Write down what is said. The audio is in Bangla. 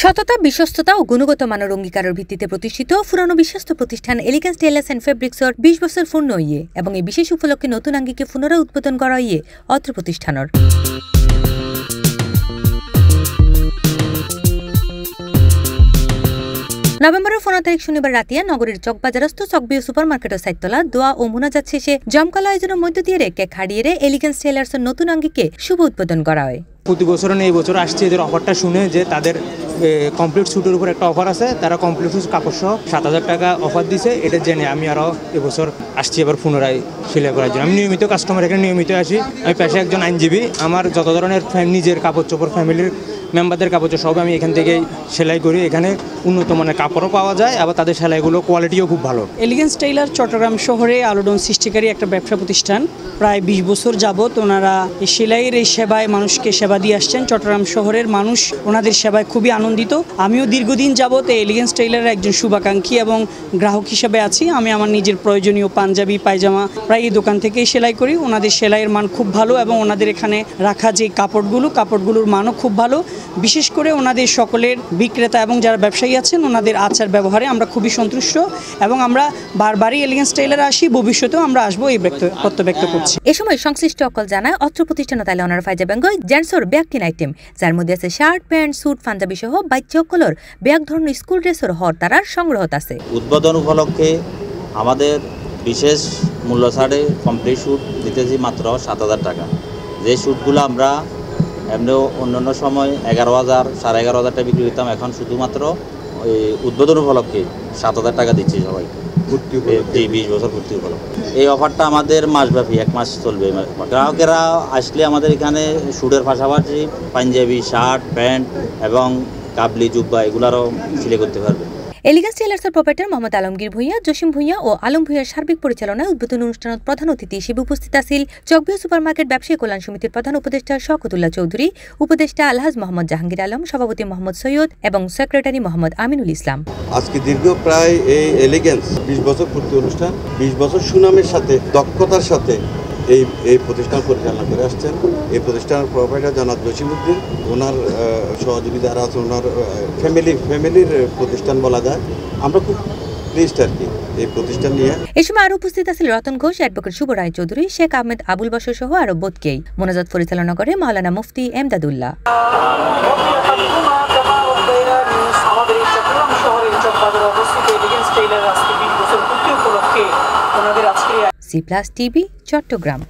সততা, বিশ্বস্ততা ও গুণগত মানের অঙ্গীকারের ভিত্তিতে প্রতিষ্ঠিত পুরানো বিশ্বস্ত প্রতিষ্ঠান এলিগেন্স টেইলার্স অ্যান্ড ফেব্রিক্সর ২০ বছর পূর্ণ ইয়ে এবং এই বিশেষ উপলক্ষে নতুন আঙ্গিকে পুনরায় উদ্বোধন করা ইয়ে অত্র প্রতিষ্ঠানের। নভেম্বরের ১৫ তারিখ শনিবার রাতিয়া নগরীর চকবাজারস্থ চকবিও সুপার মার্কেটের সাইতলা দোয়া ও মোনাজাত শেষে জমকালো আয়োজনের মধ্য দিয়ে কেক হারিয়ে এলিগেন্স টেইলার্সের নতুন আঙ্গিকে শুভ উদ্বোধন করা হয়। প্রতি বছর এই বছর আসছে এদের অফারটা শুনে যে তাদের কমপ্লিট স্যুটের উপর একটা অফার আছে, তারা কমপ্লিট স্যুট কাপড় সহ ৭,০০০ টাকা অফার দিছে। এটা জেনে আমি আরও এবছর আসছি এবার পুনরায় সেলাই করার জন্য। আমি নিয়মিত কাস্টমার, এখানে নিয়মিত আসি। আমি পেশায় একজন আইনজীবী। আমার যত ধরনের নিজের কাপড় চোপড়, ফ্যামিলির মেম্বারদের কাপড় সব আমি এখান থেকে সেলাই করি। এখানে উন্নত মানের কাপড়ও পাওয়া যায়, আবার তাদের সেলাইগুলো কোয়ালিটিও খুব ভালো। এলিগেন্স টেইলার চট্টগ্রাম শহরে আলোড়ন সৃষ্টিকারী একটা ব্যবসা প্রতিষ্ঠান। প্রায় ২০ বছর যাবৎ ওনারা এই সেলাইয়ের এই সেবায় মানুষকে সেবা দিয়ে আসছেন। চট্টগ্রাম শহরের মানুষ ওনাদের সেবায় খুবই আনন্দিত। আমিও দীর্ঘদিন যাবৎ এই এলিগেন্স টেইলারের একজন শুভাকাঙ্ক্ষী এবং গ্রাহক হিসেবে আছি। আমি আমার নিজের প্রয়োজনীয় পাঞ্জাবি, পায়জামা প্রায় এই দোকান থেকেই সেলাই করি। ওনাদের সেলাইয়ের মান খুব ভালো এবং ওনাদের এখানে রাখা যে কাপড়গুলোর মানও খুব ভালো। বিশেষ করে ওনাদের সকলের বিক্রেতা এবং যারা ব্যবসায়ী আছেন ওনাদের আচার ব্যবহারে আমরা খুবই সন্তুষ্ট এবং আমরা বারবারই এলিগেন্স টেইলারে আসি, ভবিষ্যতেও আমরা আসবো এই প্রত্যয় ব্যক্ত করছি। এ সময় সংশ্লিষ্ট অকল জানায় অত্র প্রতিষ্ঠান তাইলে ওনার ফাইজা ব্যাঙ্গ জেন্টসর ব্যাগ কিন আইটেম, যার মধ্যে আছে শার্ট, প্যান্ট, স্যুট, পাঞ্জাবি সহ বাচ্চা অকলর ব্যাগ ধরনের স্কুল ড্রেসের হর তারার সংগ্রহত আছে। উদ্বোধন উপলক্ষে আমাদের বিশেষ মূল্য ছাড়ে কমপ্লিট স্যুট দিতেছি মাত্র ৭,০০০ টাকা। যে স্যুটগুলো আমরা এমনি অন্যান্য সময় ১১,০০০, ১১,৫০০ টাকা বিক্রি করতাম, এখন শুধুমাত্র ওই উদ্বোধন উপলক্ষে ৭,০০০ টাকা দিচ্ছি সবাই। ২০ বছর পূর্তি উপলক্ষে এই অফারটা আমাদের মাসব্যাপী ১ মাস চলবে। গ্রাহকেরা আসলে আমাদের এখানে স্যুটের পাশাপাশি পাঞ্জাবি, শার্ট, প্যান্ট এবং কাবলি, জুব্বা এগুলারও সেলাই করতে পারবে। এলিগেন্স টেইলার্সের প্রোপাইটার মোহাম্মদ আলমগীর ভূঁইয়া, জসিম ভূঁইয়া ও আলম ভূঁইয়ার সার্বিক পরিচালনায় উদ্বোধন অনুষ্ঠানত প্রধান অতিথি হিসেবে উপস্থিত আছেন চকবিও সুপার মার্কেট ব্যবসায়ী কল্যাণ সমিতির প্রধান উপদেষ্টা শওকতুল্লাহ চৌধুরী, উপদেষ্টা আলহাজ মোহাম্মদ জাহাঙ্গীর আলম, সভাপতি মোহাম্মদ সৈয়দ এবং সেক্রেটারি মোহাম্মদ আমিনুল ইসলাম। আজকে দীর্ঘ প্রায় এই এলিগেন্স ২০ বছর পূর্তি অনুষ্ঠান, ২০ বছর সুনামের সাথে দক্ষতার সাথে এই প্রতিষ্ঠান পরিচালনা করে আসছেন। এই প্রতিষ্ঠানের প্রোপাইটার জনাব জসিমউদ্দিন, ওনার সহযোগী যারা আছে, ওনার ফ্যামিলির প্রতিষ্ঠান বলা যায়। আমরা খুব প্লিজড আর কি এই প্রতিষ্ঠান নিয়ে। এই সময় আরো উপস্থিত আছেন রতন ঘোষ, অ্যাডভোকেট শুভ রায় চৌধুরী, শেখ আহমেদ আবুল বশর সহ আরো বোধকেই। মোনাজাত পরিচালনা করে মাওলানা মুফতি এমদাদুল্লাহ। আমাদের এই চট্টগ্রাম শহরের চকবাজারে অবস্থিত এলিগেন্স টেইলার আজকে ২০ বছর পূর্তি উপলক্ষে ওনাদের আজকে C+ TV চট্টগ্রাম।